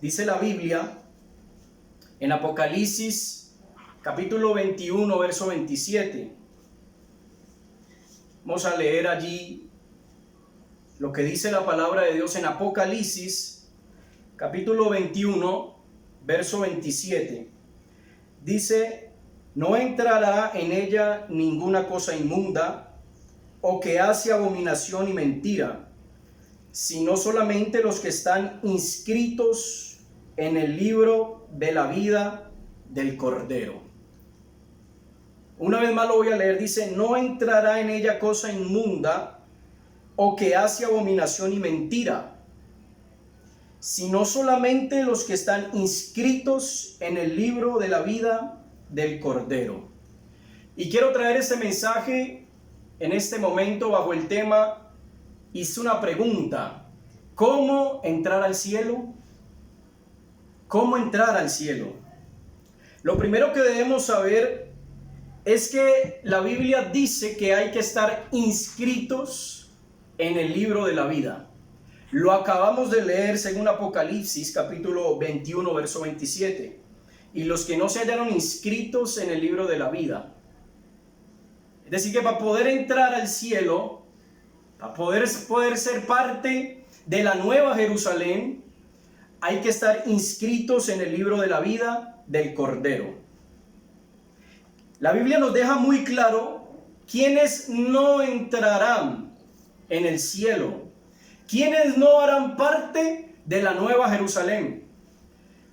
Dice la Biblia en Apocalipsis capítulo 21, verso 27. Vamos a leer allí lo que dice la palabra de Dios en Apocalipsis capítulo 21, verso 27. Dice: no entrará en ella ninguna cosa inmunda o que hace abominación y mentira, sino solamente los que están inscritos en el libro de la vida del Cordero. Una vez más lo voy a leer. Dice: no entrará en ella cosa inmunda o que hace abominación y mentira, sino solamente los que están inscritos en el libro de la vida del Cordero. Y quiero traer este mensaje en este momento bajo el tema: hice una pregunta, ¿cómo entrar al cielo? ¿Cómo entrar al cielo? Lo primero que debemos saber es que la Biblia dice que hay que estar inscritos en el libro de la vida. Lo acabamos de leer según Apocalipsis capítulo 21, verso 27. Y los que no se hallaron inscritos en el libro de la vida. Es decir, que para poder entrar al cielo, para poder ser parte de la nueva Jerusalén, hay que estar inscritos en el libro de la vida del Cordero. La Biblia nos deja muy claro quiénes no entrarán en el cielo, quiénes no harán parte de la nueva Jerusalén.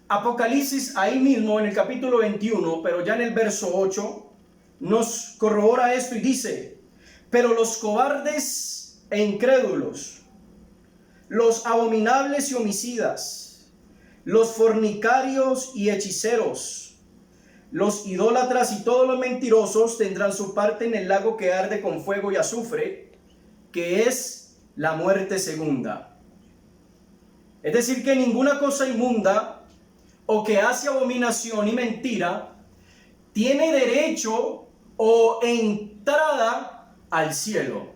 Apocalipsis, ahí mismo en el capítulo 21, pero ya en el verso 8, nos corrobora esto y dice: pero los cobardes e incrédulos, los abominables y homicidas, los fornicarios y hechiceros, los idólatras y todos los mentirosos tendrán su parte en el lago que arde con fuego y azufre, que es la muerte segunda. Es decir, que ninguna cosa inmunda o que hace abominación y mentira tiene derecho o entrada al cielo.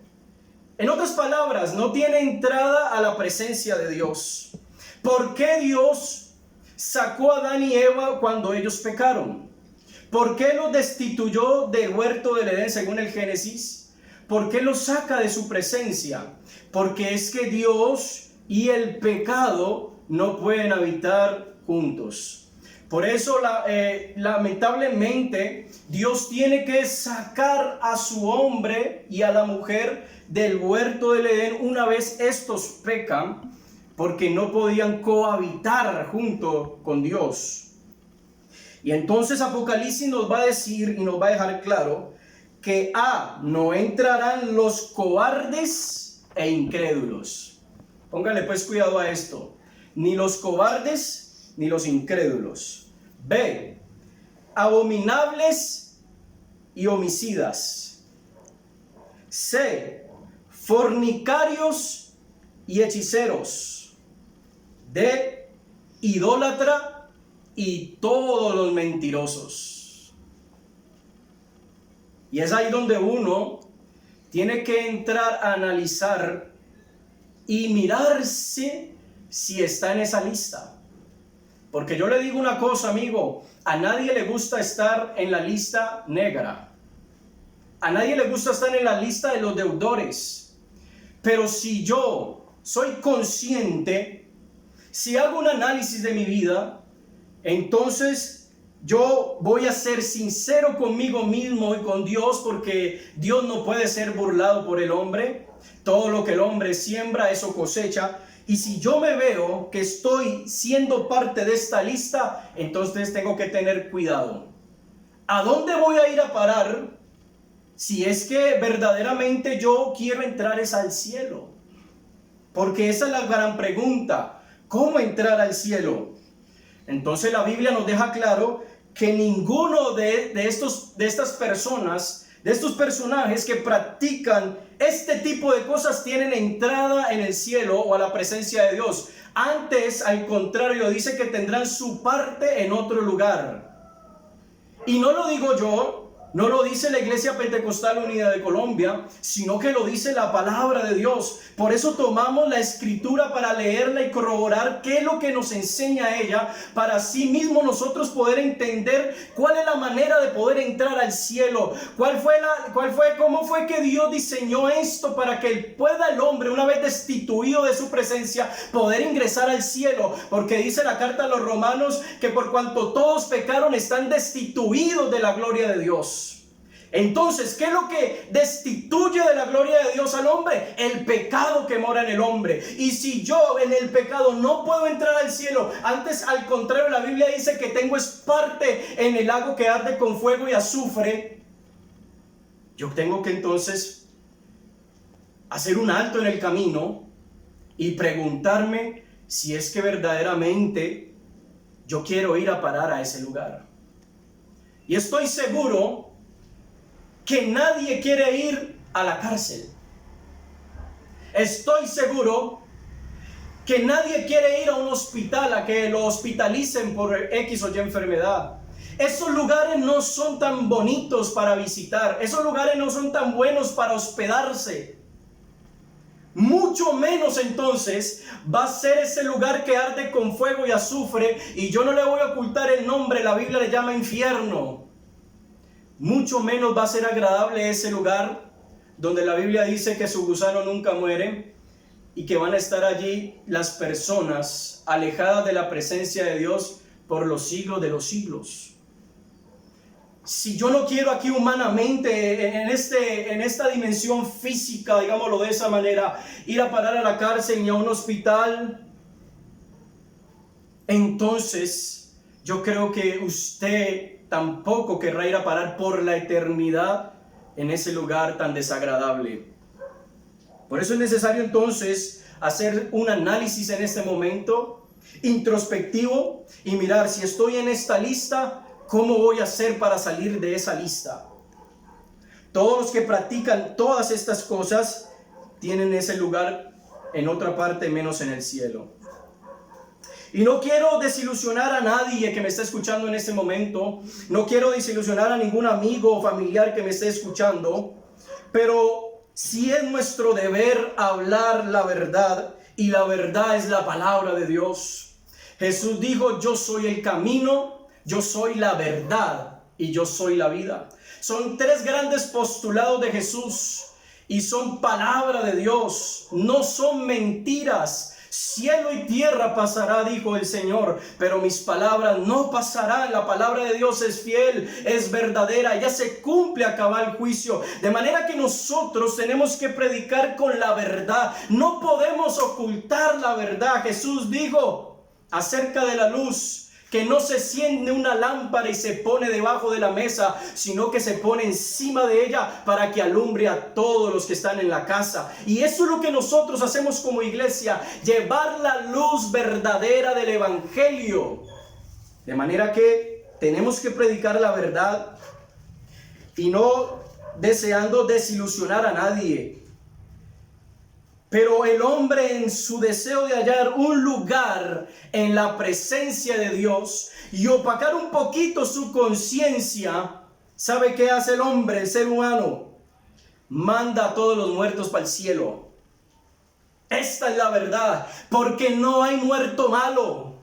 En otras palabras, no tiene entrada a la presencia de Dios. ¿Por qué Dios sacó a Adán y Eva cuando ellos pecaron? ¿Por qué los destituyó del huerto del Edén según el Génesis? ¿Por qué los saca de su presencia? Porque es que Dios y el pecado no pueden habitar juntos. Por eso lamentablemente Dios tiene que sacar a su hombre y a la mujer del huerto del Edén una vez estos pecan, porque no podían cohabitar junto con Dios. Y entonces Apocalipsis nos va a decir y nos va a dejar claro que no entrarán los cobardes e incrédulos. Póngale pues cuidado a esto: ni los cobardes ni los incrédulos. B, abominables y homicidas. C, fornicarios y hechiceros. D, idólatra y todos los mentirosos. Y es ahí donde uno tiene que entrar a analizar y mirarse si está en esa lista. Porque yo le digo una cosa, amigo: a nadie le gusta estar en la lista negra. A nadie le gusta estar en la lista de los deudores. Pero si yo soy consciente, si hago un análisis de mi vida, entonces yo voy a ser sincero conmigo mismo y con Dios, porque Dios no puede ser burlado por el hombre. Todo lo que el hombre siembra, eso cosecha. Y si yo me veo que estoy siendo parte de esta lista, entonces tengo que tener cuidado. ¿A dónde voy a ir a parar si es que verdaderamente yo quiero entrar al cielo? Porque esa es la gran pregunta: ¿cómo entrar al cielo? Entonces la Biblia nos deja claro que ninguno de estas personas, de estos personajes que practican este tipo de cosas, tienen entrada en el cielo o a la presencia de Dios. Antes, al contrario, dice que tendrán su parte en otro lugar. Y no lo digo yo, No lo dice la Iglesia Pentecostal Unida de Colombia, sino que lo dice la palabra de Dios. Por eso tomamos la Escritura para leerla y corroborar qué es lo que nos enseña ella, para así mismo nosotros poder entender cuál es la manera de poder entrar al cielo. Cómo fue que Dios diseñó esto para que pueda el hombre, una vez destituido de su presencia, poder ingresar al cielo. Porque dice la carta a los romanos que por cuanto todos pecaron están destituidos de la gloria de Dios. Entonces, ¿qué es lo que destituye de la gloria de Dios al hombre? El pecado que mora en el hombre. Y si yo en el pecado no puedo entrar al cielo, antes al contrario, la Biblia dice que tengo es parte en el lago que arde con fuego y azufre. Yo tengo que entonces hacer un alto en el camino y preguntarme si es que verdaderamente yo quiero ir a parar a ese lugar. Y estoy seguro que nadie quiere ir a la cárcel. Estoy seguro que nadie quiere ir a un hospital, a que lo hospitalicen por X o Y enfermedad. Esos lugares no son tan bonitos para visitar. Esos lugares no son tan buenos para hospedarse. Mucho menos entonces va a ser ese lugar que arde con fuego y azufre. Y yo no le voy a ocultar el nombre, la Biblia le llama infierno. Mucho menos va a ser agradable ese lugar donde la Biblia dice que su gusano nunca muere y que van a estar allí las personas alejadas de la presencia de Dios por los siglos de los siglos. Si yo no quiero aquí humanamente, en esta dimensión física, digámoslo de esa manera, ir a parar a la cárcel ni a un hospital, entonces yo creo que usted tampoco querrá ir a parar por la eternidad en ese lugar tan desagradable. Por eso es necesario entonces hacer un análisis en este momento, introspectivo, y mirar si estoy en esta lista, ¿cómo voy a hacer para salir de esa lista? Todos los que practican todas estas cosas tienen ese lugar en otra parte menos en el cielo. Y no quiero desilusionar a nadie que me esté escuchando en este momento. No quiero desilusionar a ningún amigo o familiar que me esté escuchando. Pero sí es nuestro deber hablar la verdad. Y la verdad es la palabra de Dios. Jesús dijo: yo soy el camino, yo soy la verdad y yo soy la vida. Son tres grandes postulados de Jesús. Y son palabra de Dios. No son mentiras. Cielo y tierra pasará, dijo el Señor, pero mis palabras no pasarán. La palabra de Dios es fiel, es verdadera, ya se cumple a cabal juicio. De manera que nosotros tenemos que predicar con la verdad. No podemos ocultar la verdad. Jesús dijo acerca de la luz que no se enciende una lámpara y se pone debajo de la mesa, sino que se pone encima de ella para que alumbre a todos los que están en la casa. Y eso es lo que nosotros hacemos como iglesia, llevar la luz verdadera del evangelio. De manera que tenemos que predicar la verdad y no deseando desilusionar a nadie. Pero el hombre, en su deseo de hallar un lugar en la presencia de Dios y opacar un poquito su conciencia, ¿sabe qué hace el hombre, el ser humano? Manda a todos los muertos para el cielo. Esta es la verdad, porque no hay muerto malo.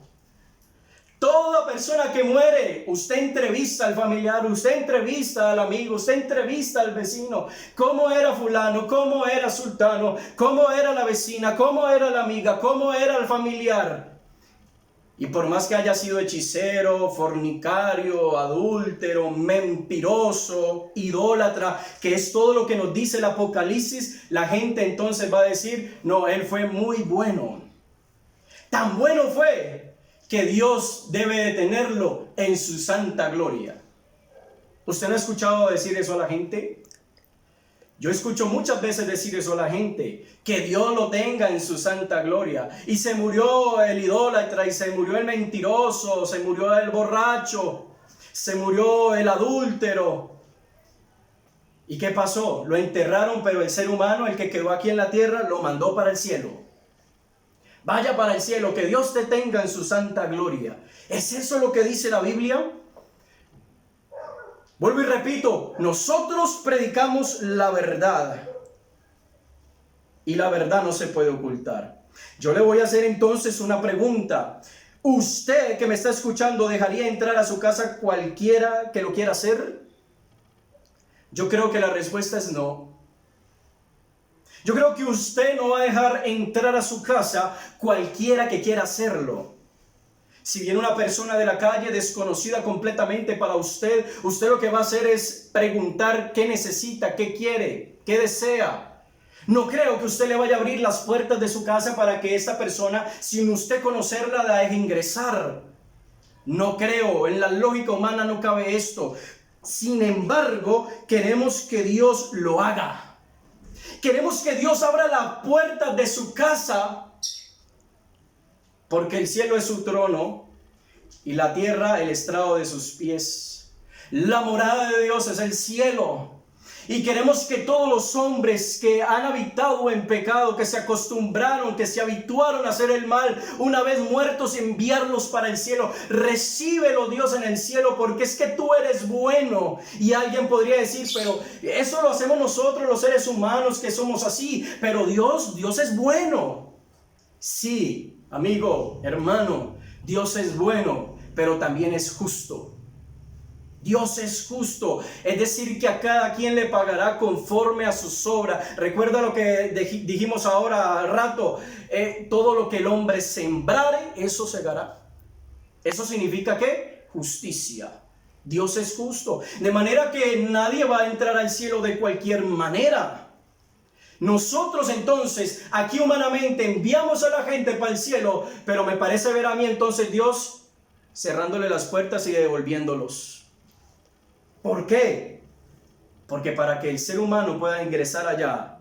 Toda persona que muere, usted entrevista al familiar, usted entrevista al amigo, usted entrevista al vecino. ¿Cómo era fulano? ¿Cómo era sultano? ¿Cómo era la vecina? ¿Cómo era la amiga? ¿Cómo era el familiar? Y por más que haya sido hechicero, fornicario, adúltero, mentiroso, idólatra, que es todo lo que nos dice el Apocalipsis, la gente entonces va a decir: no, él fue muy bueno. Tan bueno fue que Dios debe de tenerlo en su santa gloria. ¿Usted no ha escuchado decir eso a la gente? Yo escucho muchas veces decir eso a la gente, que Dios lo tenga en su santa gloria. Y se murió el idólatra, y se murió el mentiroso, se murió el borracho, se murió el adúltero. ¿Y qué pasó? Lo enterraron, pero el ser humano, el que quedó aquí en la tierra, lo mandó para el cielo. Vaya para el cielo, que Dios te tenga en su santa gloria. ¿Es eso lo que dice la Biblia? Vuelvo y repito, nosotros predicamos la verdad y la verdad no se puede ocultar. Yo le voy a hacer entonces una pregunta. ¿Usted que me está escuchando dejaría entrar a su casa cualquiera que lo quiera hacer? Yo creo que la respuesta es no. Yo creo que usted no va a dejar entrar a su casa cualquiera que quiera hacerlo. Si viene una persona de la calle desconocida completamente para usted, usted lo que va a hacer es preguntar qué necesita, qué quiere, qué desea. No creo que usted le vaya a abrir las puertas de su casa para que esta persona, sin usted conocerla, la deje ingresar. No creo, en la lógica humana no cabe esto. Sin embargo, queremos que Dios lo haga. Queremos que Dios abra la puerta de su casa, porque el cielo es su trono y la tierra el estrado de sus pies. La morada de Dios es el cielo. Y queremos que todos los hombres que han habitado en pecado, que se acostumbraron, que se habituaron a hacer el mal, una vez muertos, enviarlos para el cielo. Recíbelo, Dios, en el cielo, porque es que tú eres bueno. Y alguien podría decir, pero eso lo hacemos nosotros los seres humanos que somos así. Pero Dios es bueno. Sí, amigo, hermano, Dios es bueno, pero también es justo. Dios es justo, es decir, que a cada quien le pagará conforme a sus obras. Recuerda lo que dijimos ahora al rato, todo lo que el hombre sembrare, eso segará. Eso significa ¿qué? Justicia. Dios es justo, de manera que nadie va a entrar al cielo de cualquier manera. Nosotros entonces, aquí humanamente, enviamos a la gente para el cielo, pero me parece ver a mí entonces Dios cerrándole las puertas y devolviéndolos. ¿Por qué? Porque para que el ser humano pueda ingresar allá,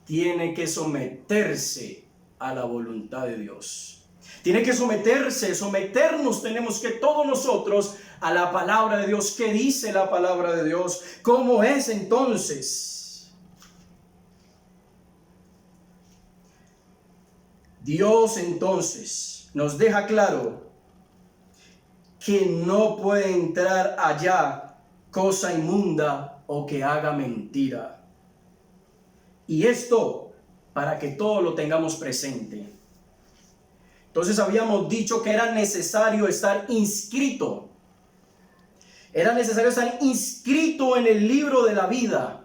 tiene que someterse a la voluntad de Dios. Tiene que someternos tenemos que todos nosotros a la palabra de Dios. ¿Qué dice la palabra de Dios? ¿Cómo es entonces? Dios entonces nos deja claro que no puede entrar allá cosa inmunda o que haga mentira. Y esto para que todo lo tengamos presente. Entonces habíamos dicho que era necesario estar inscrito. Era necesario estar inscrito en el libro de la vida.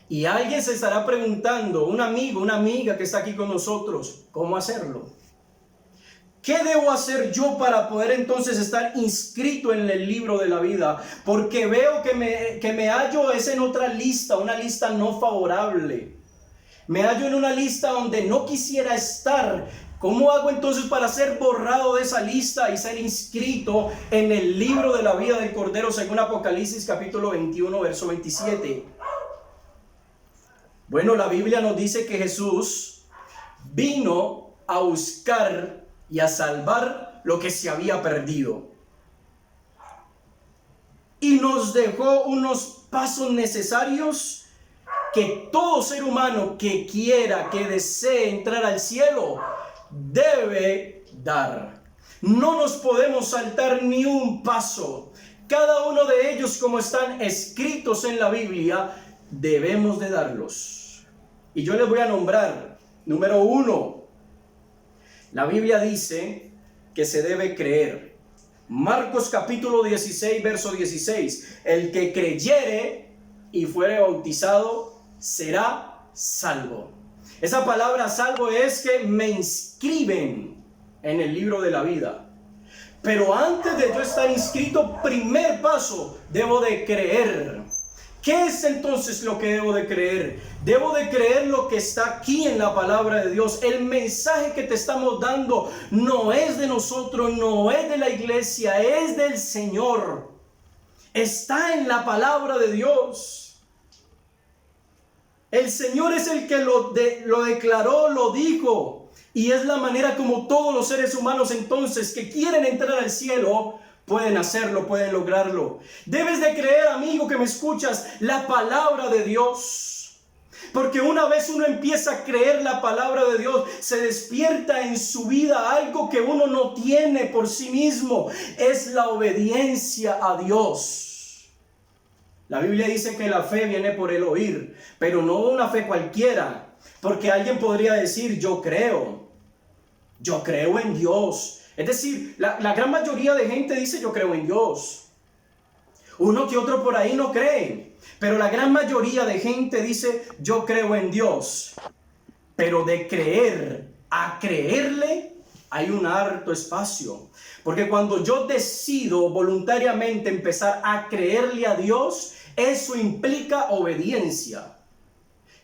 Y alguien se estará preguntando, un amigo, una amiga que está aquí con nosotros, ¿cómo hacerlo? ¿Qué debo hacer yo para poder entonces estar inscrito en el libro de la vida? Porque veo que me hallo es en otra lista, una lista no favorable. Me hallo en una lista donde no quisiera estar. ¿Cómo hago entonces para ser borrado de esa lista y ser inscrito en el libro de la vida del Cordero según Apocalipsis capítulo 21, verso 27? Bueno, la Biblia nos dice que Jesús vino a buscar y a salvar lo que se había perdido. Y nos dejó unos pasos necesarios que todo ser humano que quiera, que desee entrar al cielo, debe dar. No nos podemos saltar ni un paso. Cada uno de ellos, como están escritos en la Biblia, debemos de darlos. Y yo les voy a nombrar. Número 1. La Biblia dice que se debe creer. Marcos capítulo 16, verso 16. El que creyere y fuere bautizado será salvo. Esa palabra salvo es que me inscriben en el libro de la vida. Pero antes de yo estar inscrito, primer paso, debo de creer. ¿Qué es entonces lo que debo de creer? Debo de creer lo que está aquí en la palabra de Dios. El mensaje que te estamos dando no es de nosotros, no es de la iglesia, es del Señor. Está en la palabra de Dios. El Señor es el que lo declaró, lo dijo. Y es la manera como todos los seres humanos entonces que quieren entrar al cielo pueden hacerlo, pueden lograrlo. Debes de creer, amigo que me escuchas, la palabra de Dios. Porque una vez uno empieza a creer la palabra de Dios, se despierta en su vida algo que uno no tiene por sí mismo. Es la obediencia a Dios. La Biblia dice que la fe viene por el oír, pero no una fe cualquiera, porque alguien podría decir, yo creo en Dios. Es decir, la gran mayoría de gente dice, yo creo en Dios. Uno que otro por ahí no cree, pero la gran mayoría de gente dice, yo creo en Dios. Pero de creer a creerle hay un harto espacio. Porque cuando yo decido voluntariamente empezar a creerle a Dios, eso implica obediencia.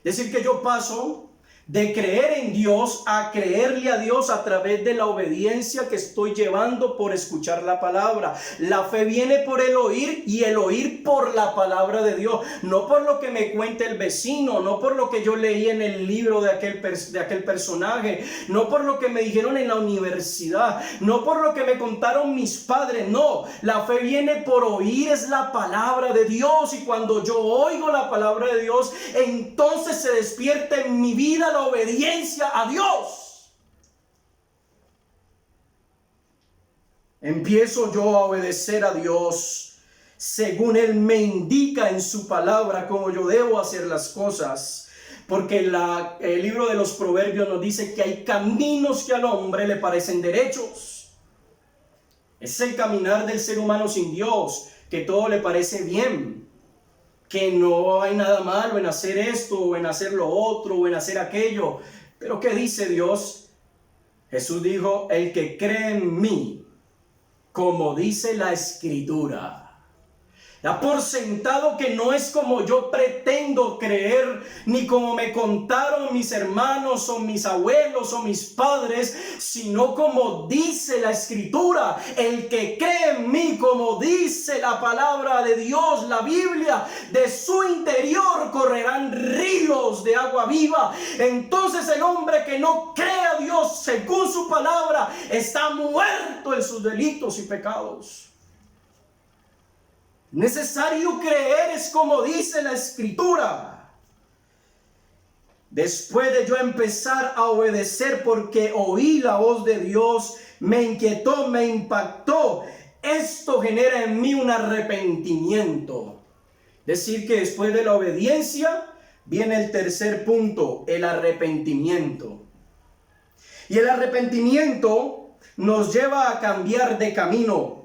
Es decir, que yo paso de creer en Dios a creerle a Dios a través de la obediencia que estoy llevando por escuchar la palabra. La fe viene por el oír y el oír por la palabra de Dios. No por lo que me cuente el vecino, no por lo que yo leí en el libro de aquel personaje, no por lo que me dijeron en la universidad, no por lo que me contaron mis padres. No, la fe viene por oír, es la palabra de Dios. Y cuando yo oigo la palabra de Dios, entonces se despierta en mi vida la obediencia a Dios. Empiezo yo a obedecer a Dios según Él me indica en su palabra cómo yo debo hacer las cosas. Porque el libro de los Proverbios nos dice que hay caminos que al hombre le parecen derechos. Es el caminar del ser humano sin Dios, que todo le parece bien, que no hay nada malo en hacer esto, o en hacer lo otro, o en hacer aquello. Pero ¿qué dice Dios? Jesús dijo, el que cree en mí, como dice la Escritura. Da por sentado que no es como yo pretendo creer, ni como me contaron mis hermanos o mis abuelos o mis padres, sino como dice la Escritura. El que cree en mí, como dice la palabra de Dios, la Biblia, de su interior correrán ríos de agua viva. Entonces el hombre que no cree a Dios según su palabra está muerto en sus delitos y pecados. Necesario creer es como dice la Escritura. Después de yo empezar a obedecer porque oí la voz de Dios, me inquietó, me impactó. Esto genera en mí un arrepentimiento. Decir que después de la obediencia viene el tercer punto, el arrepentimiento. Y el arrepentimiento nos lleva a cambiar de camino.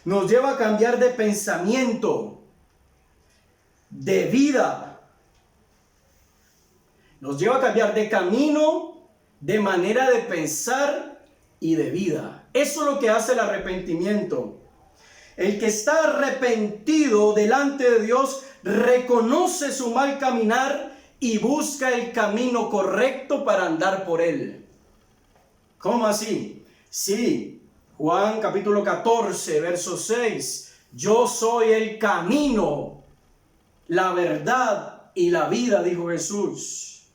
Nos lleva a cambiar de pensamiento, de vida. Nos lleva a cambiar de camino, de manera de pensar y de vida. Eso es lo que hace el arrepentimiento. El que está arrepentido delante de Dios reconoce su mal caminar y busca el camino correcto para andar por él. ¿Cómo así? Sí. Juan capítulo 14, verso 6. Yo soy el camino, la verdad y la vida, dijo Jesús.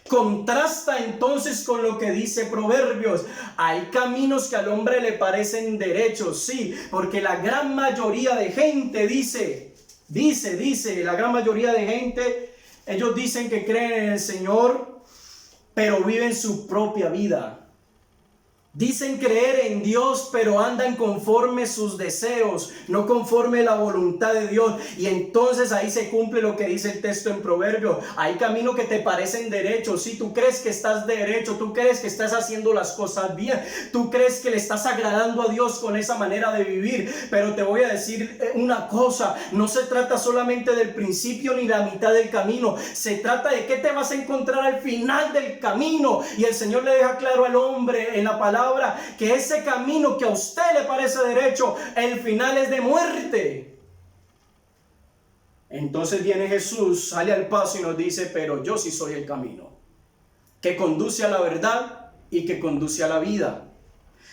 Contrasta entonces con lo que dice Proverbios. Hay caminos que al hombre le parecen derechos, sí, porque la gran mayoría de gente dice, la gran mayoría de gente, ellos dicen que creen en el Señor, pero viven su propia vida. Dicen creer en Dios, pero andan conforme sus deseos, no conforme la voluntad de Dios. Y entonces ahí se cumple lo que dice el texto en Proverbios. Hay caminos que te parecen derechos. Si tú crees que estás derecho, tú crees que estás haciendo las cosas bien, tú crees que le estás agradando a Dios con esa manera de vivir. Pero te voy a decir una cosa, no se trata solamente del principio ni la mitad del camino. Se trata de qué te vas a encontrar al final del camino. Y el Señor le deja claro al hombre en la palabra que ese camino que a usted le parece derecho, el final es de muerte. Entonces viene Jesús, sale al paso y nos dice, pero yo sí soy el camino, que conduce a la verdad y que conduce a la vida.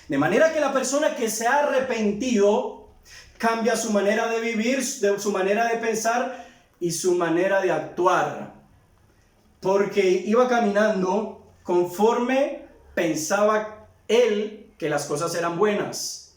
De manera que la persona que se ha arrepentido cambia su manera de vivir, su manera de pensar y su manera de actuar. Porque iba caminando conforme pensaba él que las cosas eran buenas.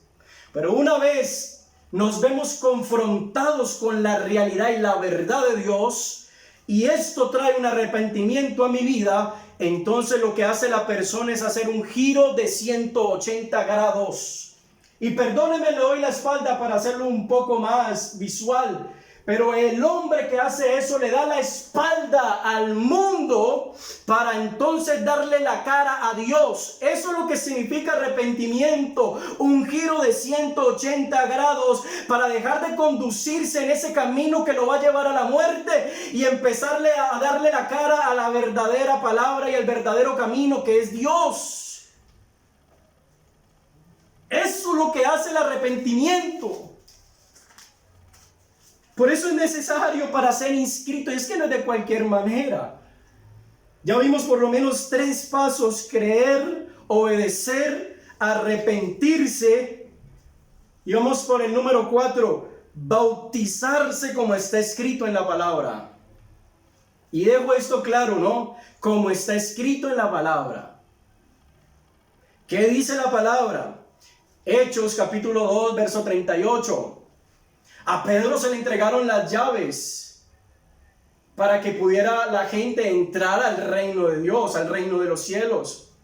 Pero una vez nos vemos confrontados con la realidad y la verdad de Dios, y esto trae un arrepentimiento a mi vida, entonces lo que hace la persona es hacer un giro de 180 grados. Y perdóneme, le doy la espalda para hacerlo un poco más visual, Pero el hombre que hace eso le da la espalda al mundo para entonces darle la cara a Dios. Eso es lo que significa arrepentimiento, un giro de 180 grados para dejar de conducirse en ese camino que lo va a llevar a la muerte y empezarle a darle la cara a la verdadera palabra y el verdadero camino que es Dios. Eso es lo que hace el arrepentimiento. Por eso es necesario para ser inscrito. Y es que no es de cualquier manera. Ya vimos por lo menos 3 pasos: creer, obedecer, arrepentirse. Y vamos por el número 4, bautizarse como está escrito en la palabra. Y dejo esto claro, ¿no? Como está escrito en la palabra. ¿Qué dice la palabra? Hechos capítulo 2, verso 38. A Pedro se le entregaron las llaves para que pudiera la gente entrar al reino de Dios, al reino de los cielos.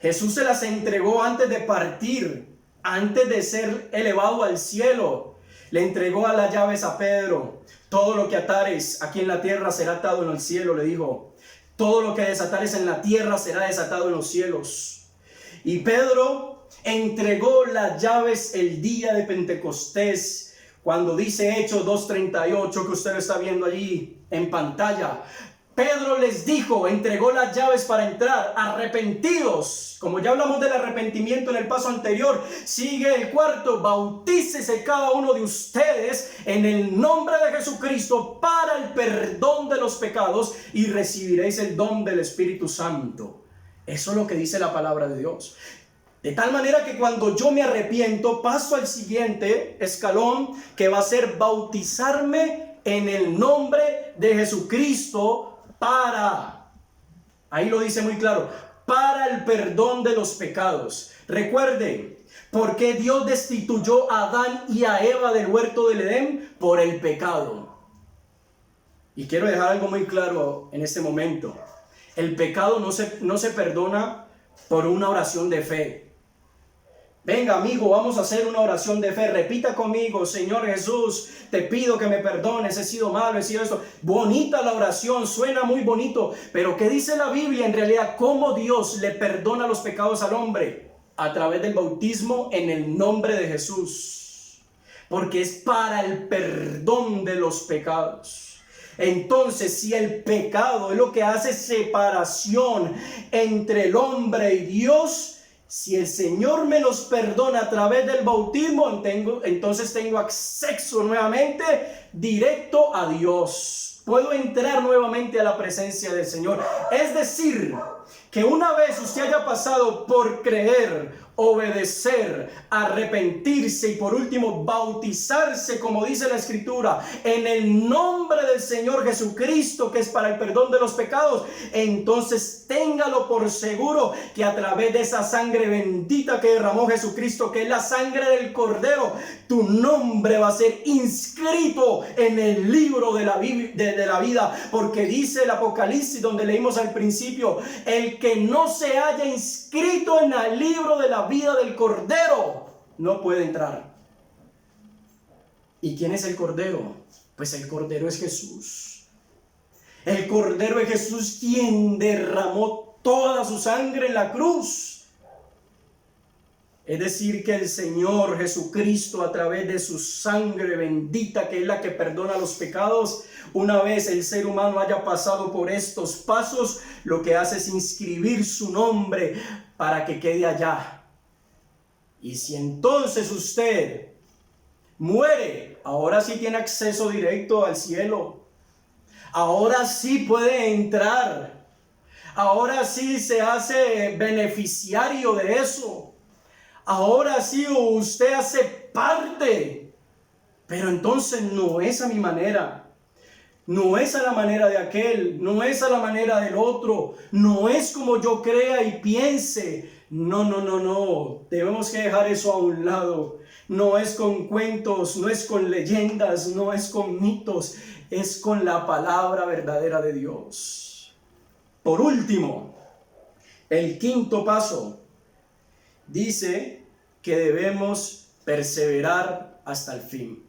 Jesús se las entregó antes de partir, antes de ser elevado al cielo. Le entregó a las llaves a Pedro. Todo lo que atares aquí en la tierra será atado en el cielo, le dijo. Todo lo que desatares en la tierra será desatado en los cielos. Y Pedro entregó las llaves el día de Pentecostés. Cuando dice Hechos 2:38, que usted lo está viendo allí en pantalla, Pedro les dijo, entregó las llaves para entrar, arrepentidos. Como ya hablamos del arrepentimiento en el paso anterior, sigue el 4, bautícese cada uno de ustedes en el nombre de Jesucristo para el perdón de los pecados y recibiréis el don del Espíritu Santo. Eso es lo que dice la palabra de Dios. De tal manera que cuando yo me arrepiento, paso al siguiente escalón, que va a ser bautizarme en el nombre de Jesucristo para, ahí lo dice muy claro, para el perdón de los pecados. Recuerde, ¿por qué Dios destituyó a Adán y a Eva del huerto del Edén? Por el pecado. Y quiero dejar algo muy claro en este momento. El pecado no se perdona por una oración de fe. Venga, amigo, vamos a hacer una oración de fe. Repita conmigo: Señor Jesús, te pido que me perdones, he sido malo, he sido esto. Bonita la oración, suena muy bonito, pero ¿qué dice la Biblia en realidad? ¿Cómo Dios le perdona los pecados al hombre? A través del bautismo en el nombre de Jesús, porque es para el perdón de los pecados. Entonces, si el pecado es lo que hace separación entre el hombre y Dios, si el Señor me los perdona a través del bautismo, entonces tengo acceso nuevamente directo a Dios. Puedo entrar nuevamente a la presencia del Señor. Es decir, que una vez usted haya pasado por creer, obedecer, arrepentirse y por último bautizarse, como dice la Escritura, en el nombre del Señor Jesucristo, que es para el perdón de los pecados, entonces téngalo por seguro que a través de esa sangre bendita que derramó Jesucristo, que es la sangre del Cordero, tu nombre va a ser inscrito en el libro de la vida, porque dice el Apocalipsis, donde leímos al principio, el que no se haya inscrito en el libro de la vida del Cordero no puede entrar. ¿Y quién es el Cordero? Pues el Cordero es Jesús. El Cordero es Jesús, quien derramó toda su sangre en la cruz. Es decir, que el Señor Jesucristo, a través de su sangre bendita, que es la que perdona los pecados, una vez el ser humano haya pasado por estos pasos, lo que hace es inscribir su nombre para que quede allá. Y si entonces usted muere, ahora sí tiene acceso directo al cielo. Ahora sí puede entrar. Ahora sí se hace beneficiario de eso. Ahora sí usted hace parte. Pero entonces no es a mi manera. No es a la manera de aquel. No es a la manera del otro. No es como yo crea y piense. No. Debemos que dejar eso a un lado. No es con cuentos, no es con leyendas, no es con mitos. Es con la palabra verdadera de Dios. Por último, el quinto paso dice que debemos perseverar hasta el fin.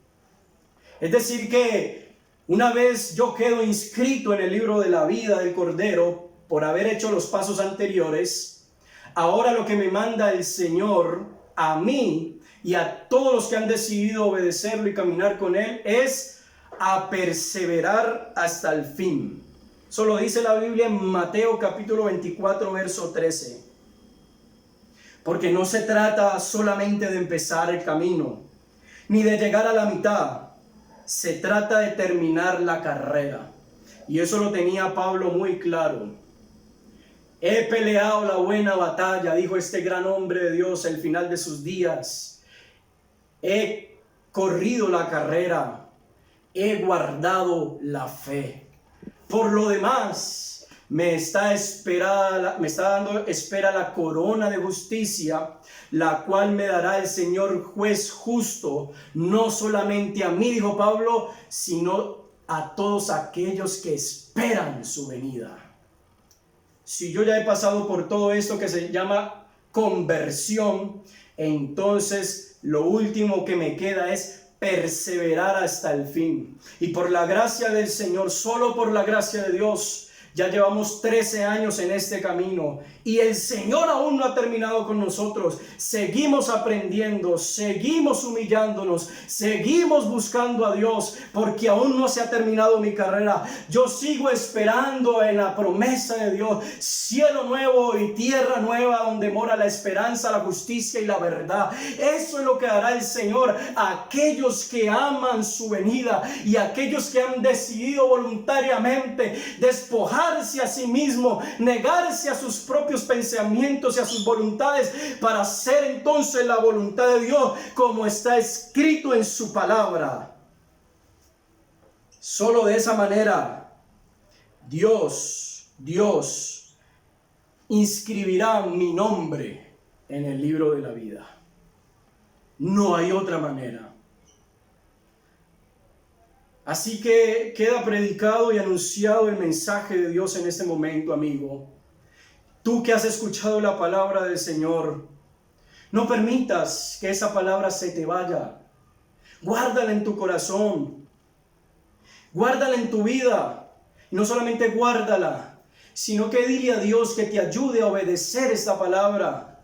Es decir que una vez yo quedo inscrito en el libro de la vida del Cordero por haber hecho los pasos anteriores, ahora lo que me manda el Señor a mí y a todos los que han decidido obedecerlo y caminar con Él es a perseverar hasta el fin. Eso lo dice la Biblia en Mateo capítulo 24, verso 13. Porque no se trata solamente de empezar el camino, ni de llegar a la mitad. Se trata de terminar la carrera. Y eso lo tenía Pablo muy claro. He peleado la buena batalla, dijo este gran hombre de Dios al final de sus días. He corrido la carrera, he guardado la fe. Por lo demás, me está dando espera la corona de justicia, la cual me dará el Señor juez justo, no solamente a mí, dijo Pablo, sino a todos aquellos que esperan su venida. Si yo ya he pasado por todo esto que se llama conversión, entonces lo último que me queda es perseverar hasta el fin. Y por la gracia del Señor, solo por la gracia de Dios, ya llevamos 13 años en este camino y el Señor aún no ha terminado con nosotros. Seguimos aprendiendo, seguimos humillándonos, seguimos buscando a Dios porque aún no se ha terminado mi carrera. Yo sigo esperando en la promesa de Dios, cielo nuevo y tierra nueva donde mora la esperanza, la justicia y la verdad. Eso es lo que hará el Señor a aquellos que aman su venida y a aquellos que han decidido voluntariamente despojarse a sí mismo, negarse a sus propios pensamientos y a sus voluntades para hacer entonces la voluntad de Dios como está escrito en su palabra. Solo de esa manera Dios inscribirá mi nombre en el libro de la vida. No hay otra manera. Así que queda predicado y anunciado el mensaje de Dios en este momento, amigo. Tú que has escuchado la palabra del Señor, no permitas que esa palabra se te vaya. Guárdala en tu corazón. Guárdala en tu vida. Y no solamente guárdala, sino que dile a Dios que te ayude a obedecer esta palabra.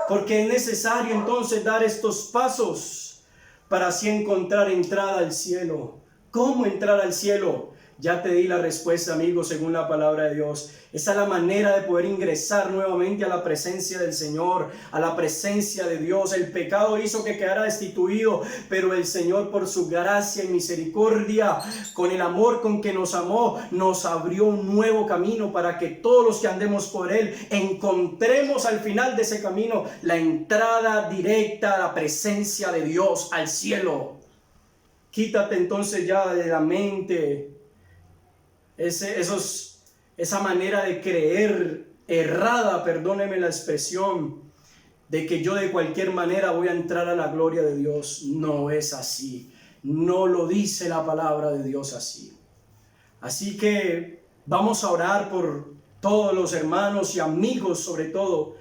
Porque es necesario entonces dar estos pasos para así encontrar entrada al cielo. ¿Cómo entrar al cielo? Ya te di la respuesta, amigo, según la palabra de Dios. Esa es la manera de poder ingresar nuevamente a la presencia del Señor, a la presencia de Dios. El pecado hizo que quedara destituido, pero el Señor, por su gracia y misericordia, con el amor con que nos amó, nos abrió un nuevo camino para que todos los que andemos por Él encontremos al final de ese camino la entrada directa a la presencia de Dios, al cielo. Quítate entonces ya de la mente esa manera de creer errada, perdóneme la expresión, de que yo de cualquier manera voy a entrar a la gloria de Dios. No es así. No lo dice la palabra de Dios así. Así que vamos a orar por todos los hermanos y amigos, sobre todo,